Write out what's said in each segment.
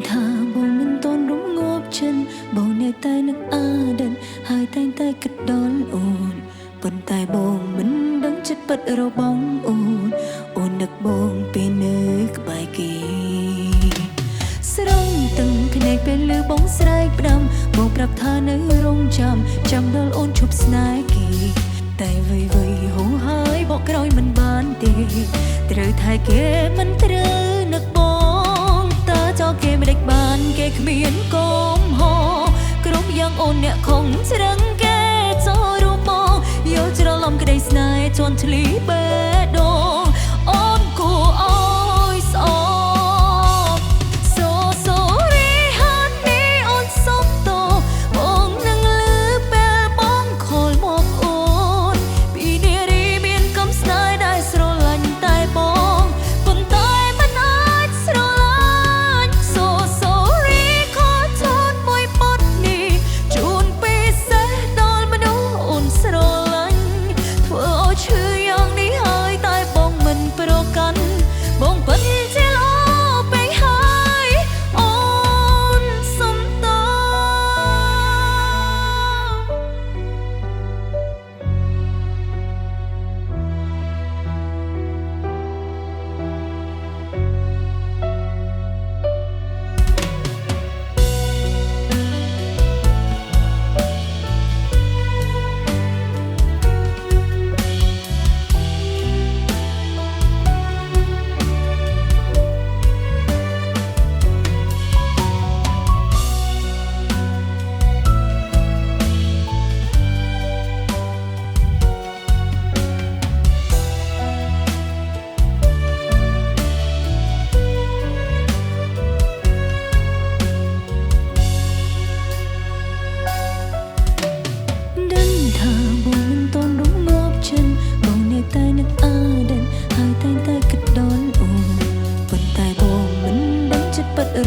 ថាបងមិនតន់រំងាប់ចិនបងនៅតែនឹកអាដិនហើយតែងតែគិតដល់អូនប៉ុន្តែបងមិនដឹងចិត្តពិតរបស់អូននឹកបងពេលនៅក្បែរគេស្រងទឹងភ្នែកពេលលឺបងស្រែកផ្ដាំបងប្រាប់ថានៅរងចាំដល់អូនឈប់ស្នេហ៍គេតែវ័យហូរហើយបកក្រោយមិនបានទេត្រូវថែគេមិនត្រូវនឹកបងតើចោលគេមិនដេចបានគេគ្មានកុំហោគ្រប់យ៉ាងអូនអ្នកខំច្រឹងគេចូលរូបបងយកច្រឡំក្តីស្នេហ៍ជន់ឆ្លីបេះដូងអូនគួរអើយស្អប់សូរីហាននេះអូនសុំតបងនឹងលឺពេលបងខលមកអូនពីនារីមានកំស្នេហ៍ដែលស្រឡាញ់តែបងប៉ុន្តែមិនអាចស្រឡាញ់សូរីខកឈុតមួយពត់នេះជូនពិសេសដល់មនុស្សអូនស្រឡាញ់ធ្វើឲ្យឈឺយ៉ាងនេះហើយតែបងមិនប្រកាន់បងពិតជាល្អពេកហើយអូនសុំត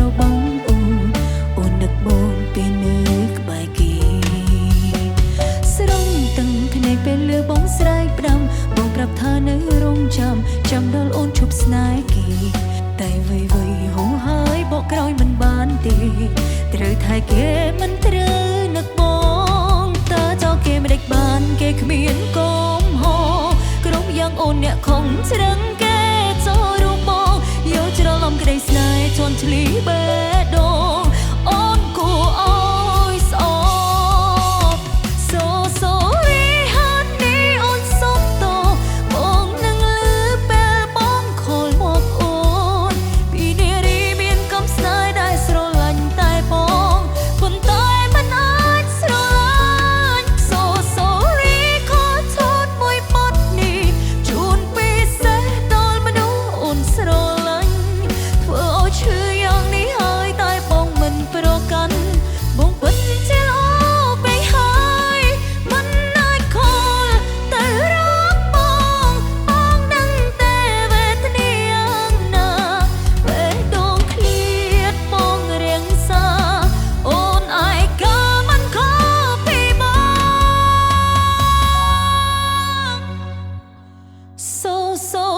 របស់អូននឹកបងពេលនៅក្បែរគេស្រងទឹងភ្នែកពេលលឺបងស្រែកផ្ដាំបងប្រាប់ថានៅរងចាំដល់អូនឈប់ស្នេហ៍គេតែវ័យហូរហើយបកក្រោយមិនបានទេត្រូវថែគេមិនត្រូវនឹកបងតើចោលគេមិនដេចបានគេគ្មានកុំហោគ្រប់យ៉ាងអូនអ្នកខំច្រឹងគេចូលរូបបងយកច្រឡំក្តីស្នេហ៍ជន់ឆ្លីបេះដូងអូនគួរអើយស្អប់សូរីហាននេះអូនសុំតបងនឹងលឺពេលបងខលមកអូនពីនារីមានកំស្នេហ៍ដែលស្រឡាញ់តែបងប៉ុន្តែមិនអាចស្រឡាញ់សូរីខកឈុតមួយពត់នេះជូនពិសេសដល់មនុស្សអូនស្រឡាញ់ធ្វើឲ្យឈឺយ៉ាងនេះហើយតែបងមិនប្រកាន់បងពិតជាល្អពេកហើយមិនអាចខលទៅរកបងដឹងតែវេទនាយ៉ាងណាបេះដូងឃ្លាតបងរៀងសាអូនឯកាមិនខុសពីបងសូ